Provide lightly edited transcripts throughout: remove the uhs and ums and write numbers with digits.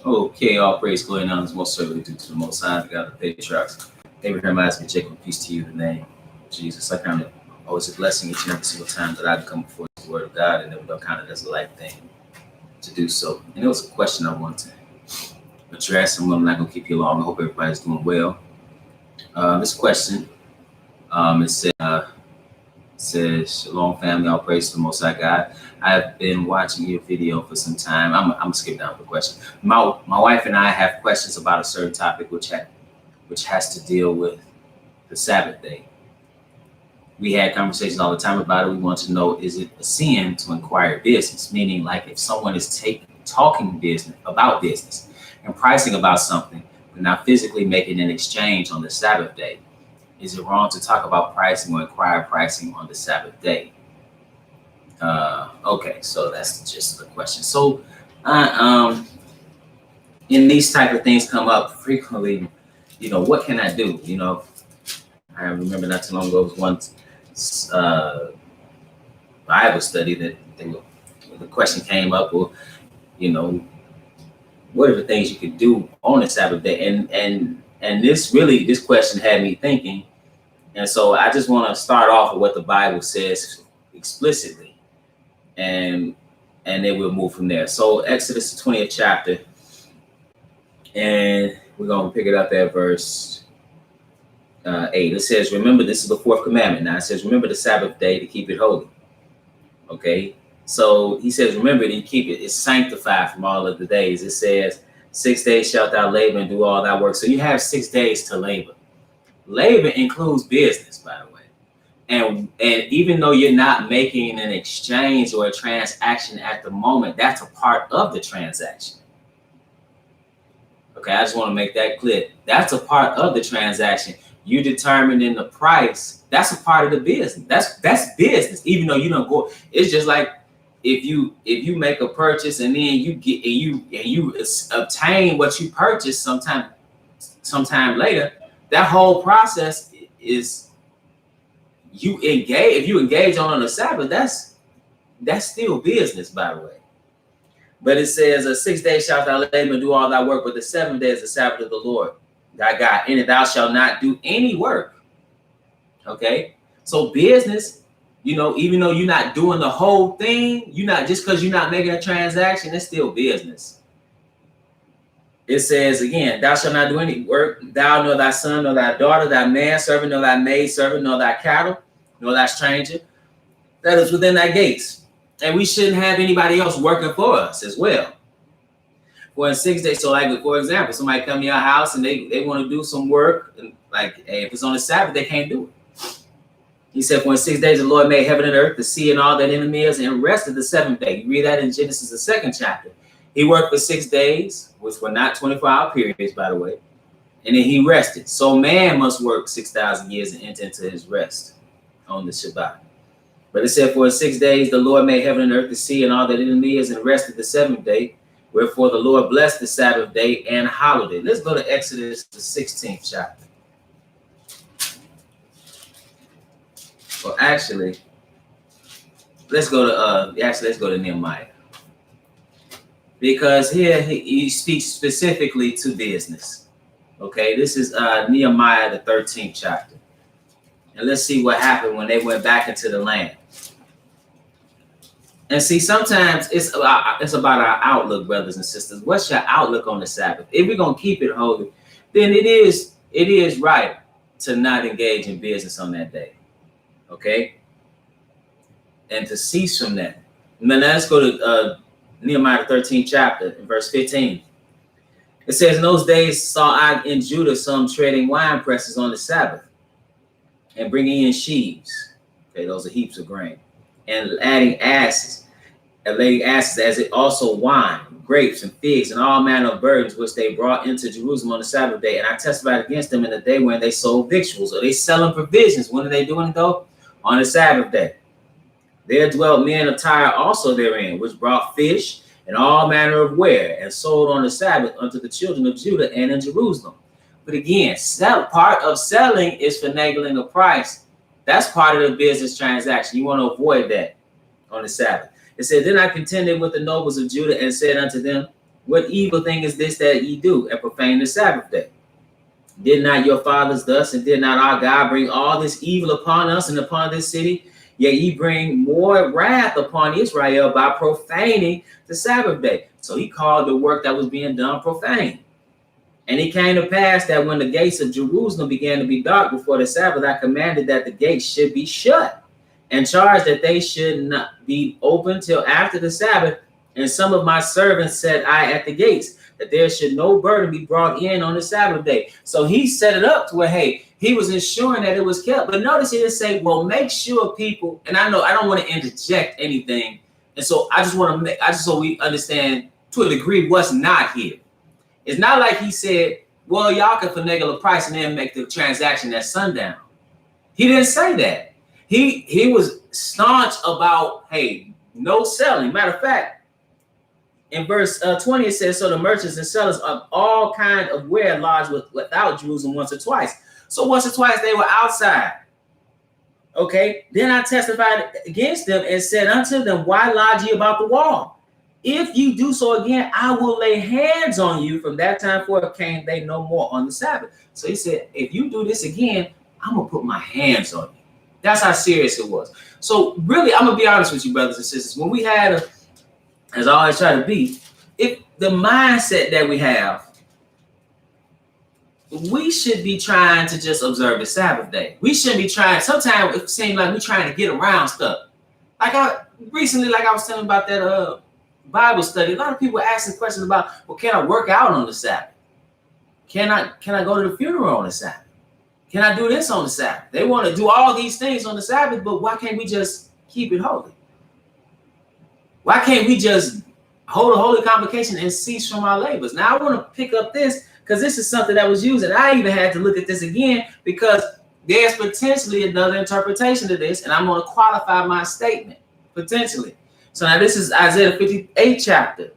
Okay, all praise, glory, and honor is most certainly due to the Most High, the God of the patriarchs. Abraham, Isaac, Jacob, peace to you in the name of Jesus. I count it always a blessing each and every single time that I come before the Word of God, and it will count it as a life thing to do so. And it was a question I wanted to address, and I'm not going to keep you long. I hope everybody's doing well. This question, it says, Shalom family, all praise to the Most High God. I've been watching your video for some time. I'm gonna skip down the question. My wife and I have questions about a certain topic which has to deal with the Sabbath day. We had conversations all the time about it. We want to know, is it a sin to inquire business? Meaning, like, if someone is talking business about business and pricing about something, but not physically making an exchange on the Sabbath day, is it wrong to talk about pricing or inquire pricing on the Sabbath day? Okay, so that's just the question. So, in these type of things come up frequently. What can I do? I remember not too long ago was one Bible study that the question came up. Well, what are the things you could do on the Sabbath day? And this question had me thinking. And so I just want to start off with what the Bible says explicitly, and then we'll move from there. So Exodus, the 20th chapter, and we're going to pick it up at verse 8. It says, remember, this is the fourth commandment. Now it says, remember the Sabbath day to keep it holy. Okay, so he says, remember to keep it. It's sanctified from all of the days. It says, 6 days shalt thou labor and do all thy work. So you have 6 days to labor. Labor includes business, by the way. And even though you're not making an exchange or a transaction at the moment, that's a part of the transaction. Okay, I just want to make that clear. That's a part of the transaction. You determining the price, that's a part of the business. That's business. Even though you don't go, it's just like if you make a purchase and then you obtain what you purchased sometime later. That whole process is you engage. If you engage on the Sabbath, that's still business, by the way. But it says, 6 days shalt thou labor and do all thy work, but the 7th day is the Sabbath of the Lord thy God. In it thou shalt not do any work. Okay, so business, even though you're not doing the whole thing, just because you're not making a transaction, it's still business. It says again, thou shalt not do any work, thou nor thy son, nor thy daughter, thy manservant, nor thy maidservant, nor thy cattle, nor thy stranger that is within thy gates. And we shouldn't have anybody else working for us as well. For in 6 days, so like, for example, somebody come to your house and they want to do some work, and like, hey, if it's on the Sabbath, they can't do it. He said, for in 6 days the Lord made heaven and earth, the sea and all that in them is, and rested the 7th day. You read that in Genesis, the 2nd chapter. He worked for 6 days, which were not 24-hour periods, by the way. And then he rested. So man must work 6,000 years and enter into his rest on the Shabbat. But it said, for 6 days the Lord made heaven and earth, the sea and all that in them is, and rested the 7th day. Wherefore the Lord blessed the Sabbath day and hallowed it. Let's go to Exodus, the 16th chapter. Well, actually, let's go to Nehemiah. Because here he speaks specifically to business. Okay, this is Nehemiah, the 13th chapter. And let's see what happened when they went back into the land. And see, sometimes it's about our outlook, brothers and sisters. What's your outlook on the Sabbath? If we're going to keep it holy, then it is right to not engage in business on that day. Okay? And to cease from that. Now let's go to Nehemiah 13th chapter, in verse 15. It says, in those days saw I in Judah some treading wine presses on the Sabbath and bringing in sheaves. Okay, those are heaps of grain. And laying asses as it also wine, grapes and figs and all manner of burdens which they brought into Jerusalem on the Sabbath day. And I testified against them in the day when they sold victuals. Or they selling provisions. When are they doing it though? On the Sabbath day. There dwelt men of Tyre also therein, which brought fish and all manner of ware, and sold on the Sabbath unto the children of Judah and in Jerusalem. But again, part of selling is finagling the price. That's part of the business transaction. You want to avoid that on the Sabbath. It said, then I contended with the nobles of Judah and said unto them, What evil thing is this that ye do, and profane the Sabbath day? Did not your fathers thus, and did not our God bring all this evil upon us and upon this city? Yet ye bring more wrath upon Israel by profaning the Sabbath day. So he called the work that was being done profane. And it came to pass that when the gates of Jerusalem began to be dark before the Sabbath, I commanded that the gates should be shut, and charged that they should not be open till after the Sabbath. And some of my servants said I at the gates, that there should no burden be brought in on the Sabbath day. So he set it up to where, hey, he was ensuring that it was kept. But notice he didn't say, well, make sure people, and I know I don't want to interject anything. And so I just want to make, I just so we understand to a degree what's not here. It's not like he said, well, y'all can finagle the price and then make the transaction at sundown. He didn't say that. He was staunch about, hey, no selling. Matter of fact, in verse 20, it says, so the merchants and sellers of all kind of ware lodged without Jerusalem once or twice. So once or twice they were outside. Okay. Then I testified against them and said unto them, why lodge ye about the wall? If you do so again, I will lay hands on you. From that time forth came they no more on the Sabbath. So he said, if you do this again, I'm going to put my hands on you. That's how serious it was. So really, I'm going to be honest with you, brothers and sisters. When we had, as I always try to be, if the mindset that we have, we should be trying to just observe the Sabbath day. We shouldn't be trying. Sometimes it seems like we're trying to get around stuff. Like I was telling about that Bible study. A lot of people are asking questions about, well, can I work out on the Sabbath? Can I go to the funeral on the Sabbath? Can I do this on the Sabbath? They want to do all these things on the Sabbath, but why can't we just keep it holy? Why can't we just hold a holy convocation and cease from our labors? Now I want to pick up this because this is something that was used, and I even had to look at this again because there's potentially another interpretation to this, and I'm going to qualify my statement, potentially. So now this is Isaiah 58 chapter.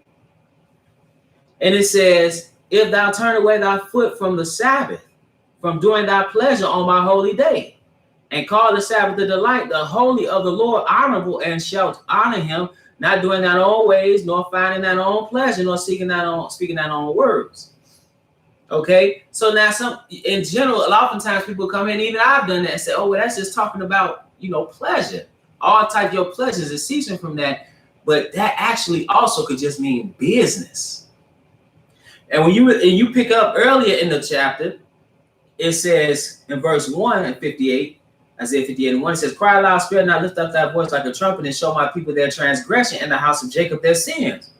And it says, if thou turn away thy foot from the Sabbath, from doing thy pleasure on my holy day, and call the Sabbath the delight, the holy of the Lord honorable, and shalt honor him, not doing thine own ways, nor finding thine own pleasure, nor speaking thine own words. Okay, so now in general, oftentimes people come in, even I've done that, and say, oh, well, that's just talking about, pleasure. All type of your pleasures is ceasing from that, but that actually also could just mean business. And when you pick up earlier in the chapter, it says in verse 1 and 58, Isaiah 58 and 1, it says, cry aloud, spare not, lift up thy voice like a trumpet, and show my people their transgression, and the house of Jacob their sins.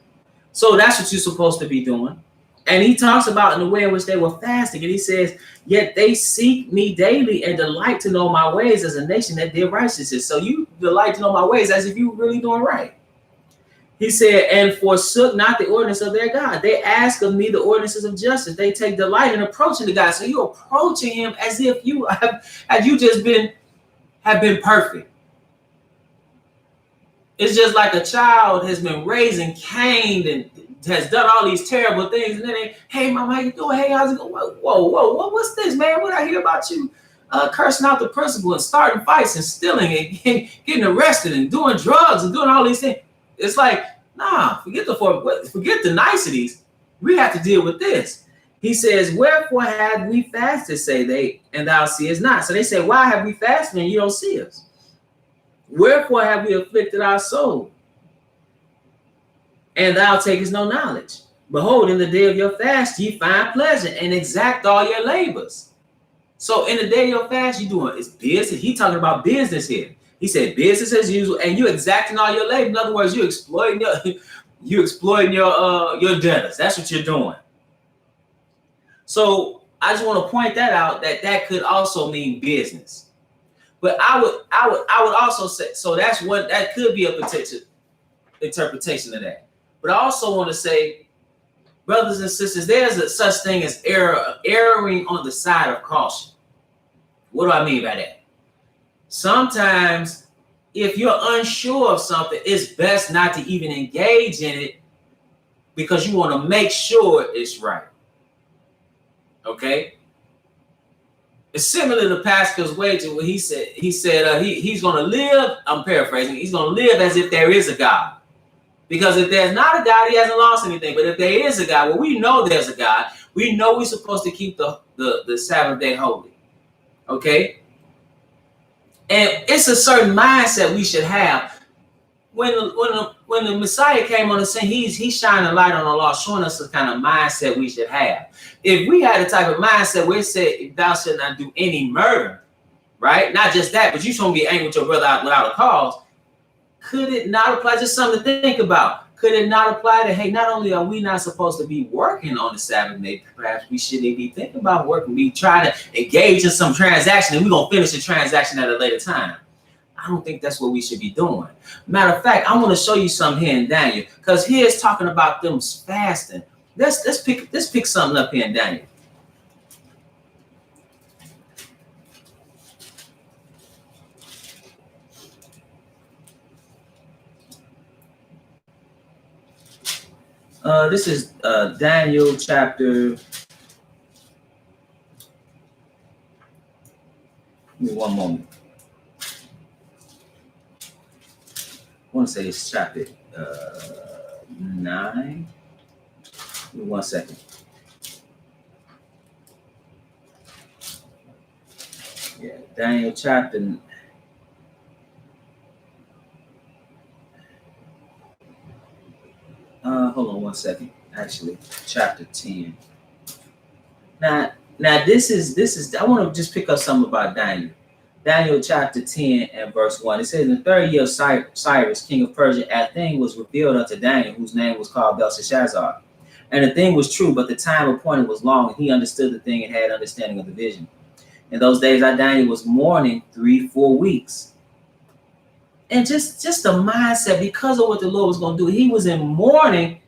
So that's what you're supposed to be doing. And he talks about in the way in which they were fasting, and he says, yet they seek me daily and delight to know my ways as a nation that did righteousness. So you delight to know my ways as if you were really doing right. He said, and forsook not the ordinance of their God. They ask of me the ordinances of justice. They take delight in approaching the God. So you're approaching him as if you have been perfect. It's just like a child has been raised and caned and has done all these terrible things. And then they, hey, mama, how you doing? Hey, how's it going? Whoa, what's this, man? What I hear about you cursing out the principal and starting fights and stealing and getting arrested and doing drugs and doing all these things. It's like, nah, forget the niceties. We have to deal with this. He says, wherefore have we fasted, say they, and thou seest not. So they say, why have we fasted and you don't see us? Wherefore have we afflicted our soul, and thou takest no knowledge? Behold, in the day of your fast, ye find pleasure and exact all your labors. So in the day of your fast, you doing it's business. He talking about business here. He said business as usual, and you exacting all your labor. In other words, you exploiting your debtors. That's what you're doing. So I just want to point that out, that could also mean business. But I would also say, so that could be a potential interpretation of that. But I also want to say, brothers and sisters, there's a such thing as erring on the side of caution. What do I mean by that? Sometimes if you're unsure of something, it's best not to even engage in it because you want to make sure it's right. Okay? It's similar to Pascal's wager where he said he's going to live, I'm paraphrasing, he's going to live as if there is a God. Because if there's not a God, he hasn't lost anything. But if there is a God, well, we know there's a God. We know we're supposed to keep the Sabbath day holy. Okay? And it's a certain mindset we should have. When the Messiah came on the scene, he's shining a light on the law, showing us the kind of mindset we should have. If we had the type of mindset where it said, thou shalt not do any murder, right? Not just that, but you shouldn't be angry with your brother without a cause. Could it not apply? Just something to think about. Could it not apply to, hey, not only are we not supposed to be working on the Sabbath day, perhaps we shouldn't be thinking about working, be trying to engage in some transaction, and we're going to finish the transaction at a later time. I don't think that's what we should be doing. Matter of fact, I want to show you something here in Daniel, because here it's talking about them fasting. Let's pick something up here in Daniel. This is Daniel chapter. Give me one moment. I want to say it's chapter 9. Give me 1 second. Yeah, Daniel chapter. Hold on 1 second. Actually, chapter 10. Now this is. I want to just pick up something about Daniel. Daniel chapter 10 and verse 1. It says, in the 3rd year of Cyrus, king of Persia, a thing was revealed unto Daniel, whose name was called Belteshazzar. And the thing was true, but the time appointed was long, and he understood the thing and had understanding of the vision. In those days, Daniel was mourning 3-4 weeks. And just the mindset, because of what the Lord was going to do, he was in mourning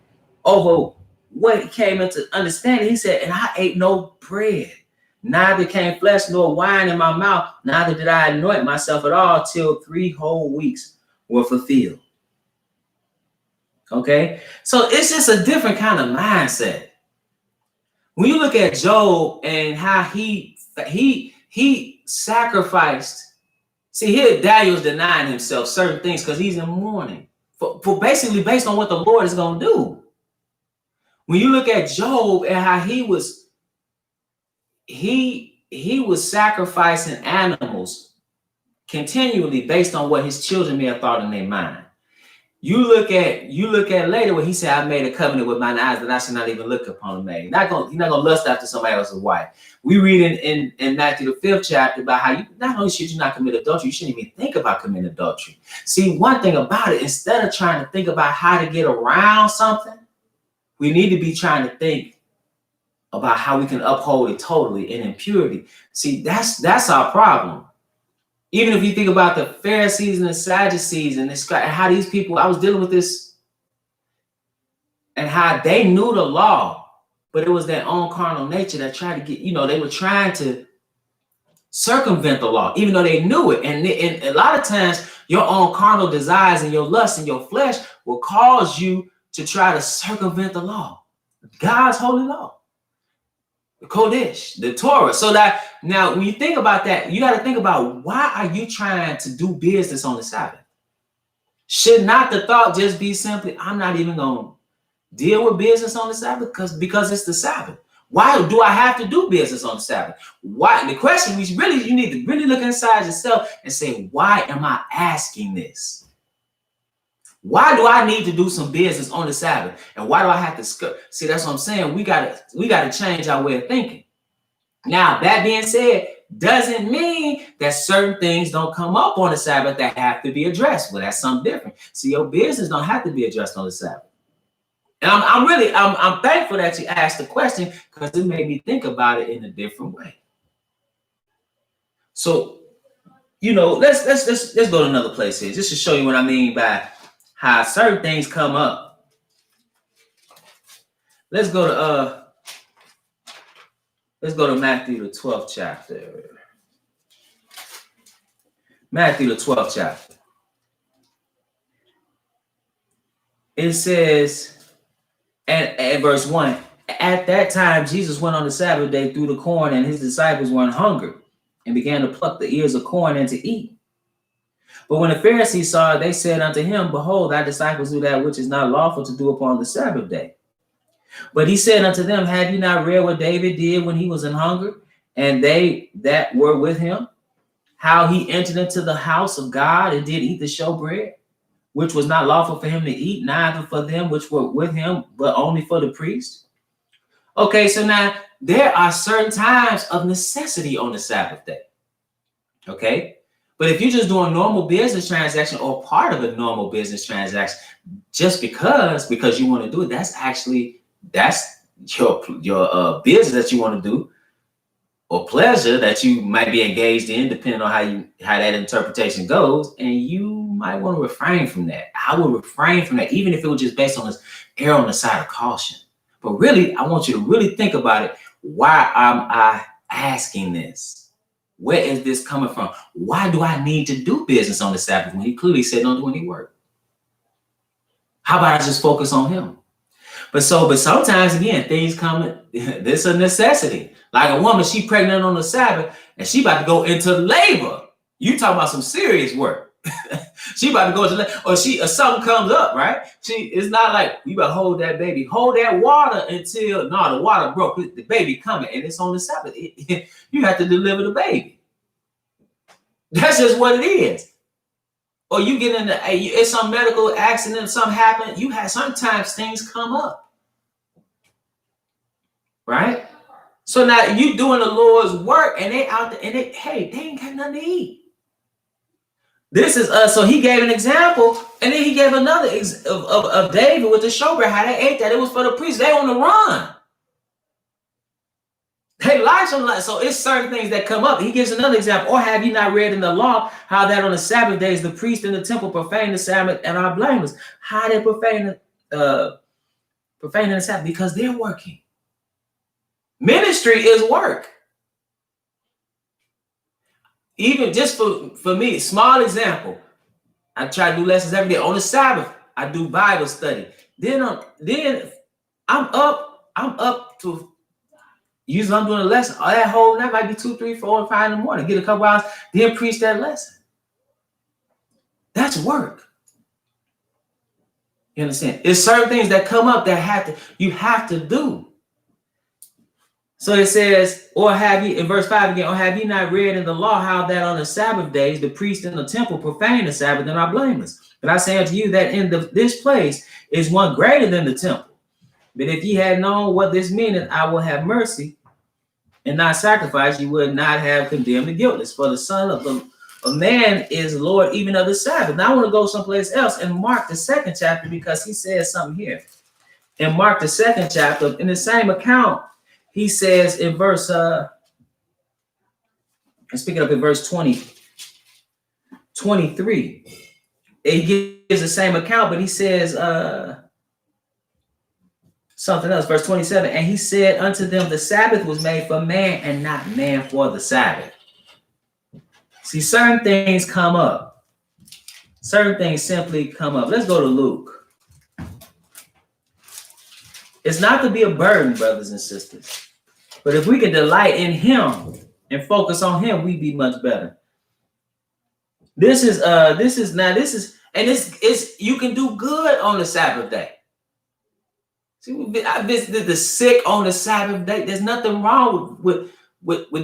over what he came into understanding. He said, and I ate no bread. Neither came flesh nor wine in my mouth, neither did I anoint myself at all till 3 whole weeks were fulfilled. Okay, so it's just a different kind of mindset. When you look at Job and how he sacrificed, see here Daniel's denying himself certain things because he's in mourning for basically based on what the Lord is going to do. When you look at Job and how he was sacrificing animals continually based on what his children may have thought in their mind. You look at later when he said, I made a covenant with mine eyes that I should not even look upon a maid. You're not gonna lust after somebody else's wife. We read in Matthew the 5th chapter about how you not only should you not commit adultery, you shouldn't even think about committing adultery. See, one thing about it, instead of trying to think about how to get around something, we need to be trying to think about how we can uphold it totally in impurity. See, that's our problem. Even if you think about the Pharisees and the Sadducees and how these people, I was dealing with this, and how they knew the law, but it was their own carnal nature that tried to get, they were trying to circumvent the law, even though they knew it. And a lot of times, your own carnal desires and your lust and your flesh will cause you to try to circumvent the law, God's holy law. The Kodesh, the Torah. So that now when you think about that, you got to think about, why are you trying to do business on the Sabbath? Should not the thought just be simply, I'm not even going to deal with business on the Sabbath because it's the Sabbath. Why do I have to do business on the Sabbath? Why? The question you need to really look inside yourself and say, why am I asking this? Why do I need to do some business on the Sabbath? And why do I have to see? That's what I'm saying. We gotta change our way of thinking. Now, that being said, doesn't mean that certain things don't come up on the Sabbath that have to be addressed. Well, that's something different. See, your business don't have to be addressed on the Sabbath. And I'm thankful that you asked the question, because it made me think about it in a different way. So, let's go to another place here, just to show you what I mean by how certain things come up. Let's go to Matthew the 12th chapter. Matthew the 12th chapter. It says, and verse 1, at that time Jesus went on the Sabbath day through the corn, and his disciples were an hunger, and began to pluck the ears of corn and to eat. But when the Pharisees saw it, they said unto him, Behold, thy disciples do that which is not lawful to do upon the Sabbath day. But he said unto them, Have you not read what David did when he was in hunger, and they that were with him, how he entered into the house of God and did eat the showbread, which was not lawful for him to eat, neither for them which were with him, but only for the priest? Okay, so now there are certain times of necessity on the Sabbath day. Okay, but if you're just doing normal business transaction or part of a normal business transaction, just because you want to do it, that's your business that you want to do, or pleasure that you might be engaged in, depending on how that interpretation goes, and you might want to refrain from that. I would refrain from that, even if it was just based on this err on the side of caution. But really, I want you to really think about it. Why am I asking this? Where is this coming from? Why do I need to do business on the Sabbath when he clearly said don't do any work? How about I just focus on him? But sometimes, again, things come, this is a necessity. Like a woman, she pregnant on the Sabbath, and she about to go into labor. You talking about some serious work. She about to go into labor, or something comes up, right? It's not like you better hold that baby, hold that water until, no, the water broke, the baby coming, and it's on the Sabbath. You have to deliver the baby. That's just what it is. Or you get into it's some medical accident, something happened. Sometimes things come up, right? So now you doing the Lord's work, and they out there, and they ain't got nothing to eat. This is so he gave an example, and then he gave another of David with the showbread, how they ate that. It was for the priests. They on the run. They lie. So it's certain things that come up. He gives another example. Or have you not read in the law how that on the Sabbath days the priest in the temple profane the Sabbath and are blameless? How they profane the Sabbath? Because they're working. Ministry is work. Even just for me, small example. I try to do lessons every day. On the Sabbath, I do Bible study. Then I'm up to. Usually I'm doing a lesson. That whole night might be 2, 3, 4, and 5 in the morning. Get a couple hours, then preach that lesson. That's work. You understand? It's certain things that come up that you have to do. So it says, or have you, in verse 5 again, or have you not read in the law how that on the Sabbath days the priest in the temple profane the Sabbath and are blameless? But I say unto you that in this place is one greater than the temple. But if ye had known what this meaneth, I will have mercy and not sacrifice, you would not have condemned the guiltless. For the Son of a man is Lord even of the Sabbath. Now I want to go someplace else and Mark the 2nd chapter, because he says something here. In Mark the 2nd chapter, in the same account, he says in verse, speaking up in verse 23, he gives the same account, but he says something else. Verse 27, and he said unto them, the Sabbath was made for man and not man for the Sabbath. See, certain things come up. Certain things simply come up. Let's go to Luke. It's not to be a burden, brothers and sisters. But if we can delight in him and focus on him, we'd be much better. This is you can do good on the Sabbath day. See, I visited the sick on the Sabbath day. There's nothing wrong with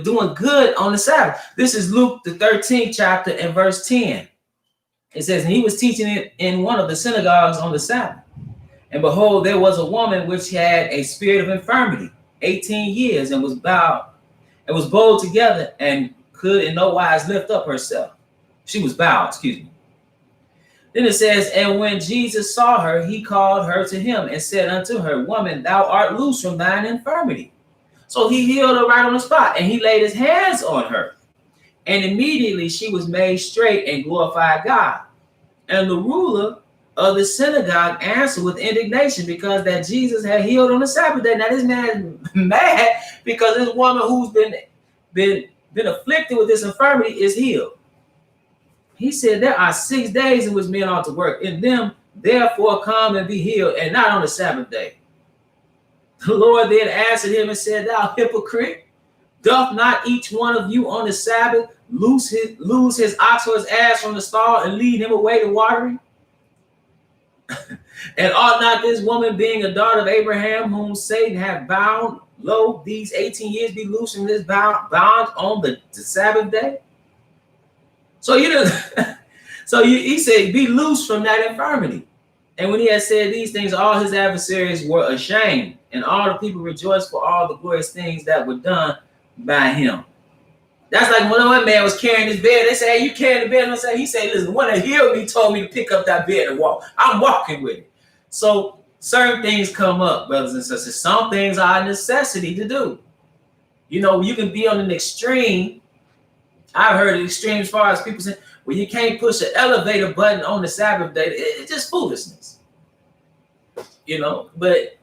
doing good on the Sabbath. This is Luke, the 13th chapter and verse 10. It says, and he was teaching it in one of the synagogues on the Sabbath. And behold, there was a woman which had a spirit of infirmity, 18 years, and was bowed together, and could in no wise lift up herself. She was bowed, excuse me. Then it says, and when Jesus saw her, he called her to him and said unto her, Woman, thou art loose from thine infirmity. So he healed her right on the spot, and he laid his hands on her. And immediately she was made straight and glorified God. And the ruler of the synagogue answered with indignation, because that Jesus had healed on the Sabbath day. Now this man is mad because this woman who's been afflicted with this infirmity is healed. He said, there are 6 days in which men ought to work. In them, therefore, come and be healed, and not on the Sabbath day. The Lord then answered him and said, Thou hypocrite, doth not each one of you on the Sabbath lose his ox or his ass from the stall and lead him away to watering? And ought not this woman, being a daughter of Abraham, whom Satan hath bound, lo, these 18 years be loosed from this bound on the Sabbath day? So he said, be loose from that infirmity. And when he had said these things, all his adversaries were ashamed, and all the people rejoiced for all the glorious things that were done by him. That's like when one man was carrying his bed. They say, hey, you carrying the bed? And I say, he said, listen, the one that healed me told me to pick up that bed and walk. I'm walking with it. So certain things come up, brothers and sisters. Some things are a necessity to do. You know, you can be on an extreme. I've heard of extreme as far as people say, well, you can't push an elevator button on the Sabbath day. It's just foolishness. You know, but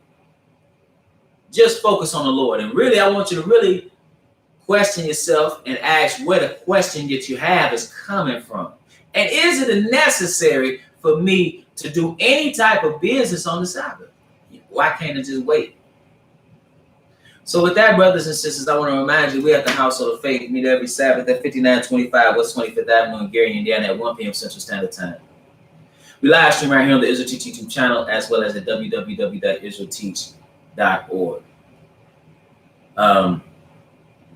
just focus on the Lord. And really, I want you to really question yourself and ask where the question that you have is coming from. And is it necessary for me to do any type of business on the Sabbath? Why can't I just wait? So with that, brothers and sisters, I want to remind you, we at the Household of Faith meet every Sabbath at 5925 West 25th Avenue in Gary, Indiana at 1 p.m. Central Standard Time. We live stream right here on the Israel Teach YouTube channel, as well as at www.israelteach.org.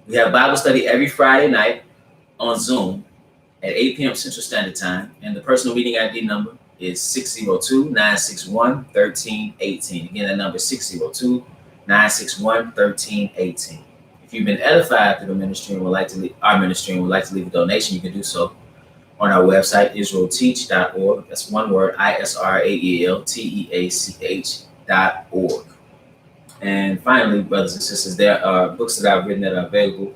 We have Bible study every Friday night on Zoom at 8 p.m. Central Standard Time. And the personal meeting ID number is 602-961-1318. Again, that number is 602-961-1318. If you've been edified through the ministry and would like to leave, our ministry and would like to leave a donation, you can do so on our website, israelteach.org. That's one word, ISRAELTEACH.org. And finally, brothers and sisters, there are books that I've written that are available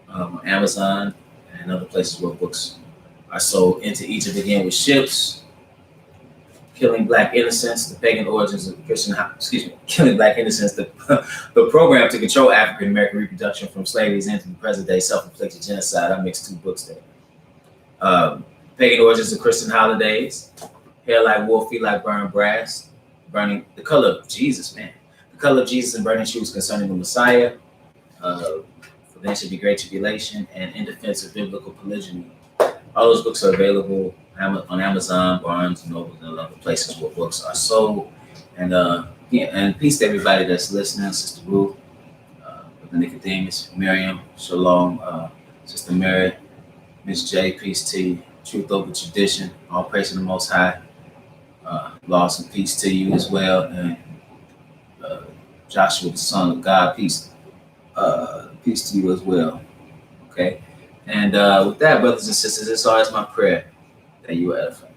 on Amazon and other places where books are sold. Into Egypt Again with Ships, Killing Black Innocence, The Pagan Origins of Christian, Killing Black Innocence, the program to control African American reproduction from slavery's end to the present day self-inflicted genocide. I mixed two books there. Pagan Origins of Christian Holidays, Hair Like Wool, Feet Like Burned Brass, Burning the Color of Jesus, man. Color of Jesus and Burning Shoes Concerning the Messiah, For Then Should Be Great Tribulation, and In Defense of Biblical Polygyny. All those books are available on Amazon, Barnes and Noble, and other places where books are sold. And and peace to everybody that's listening. Sister Ruth, Brother Nicodemus, Miriam, Shalom, Sister Mary, Miss J, peace to you. Truth over tradition. All praise to the Most High. Loss and peace to you as well. And Joshua, the Son of God, peace to you as well. Okay, and with that, brothers and sisters, it's always my prayer that you are edified.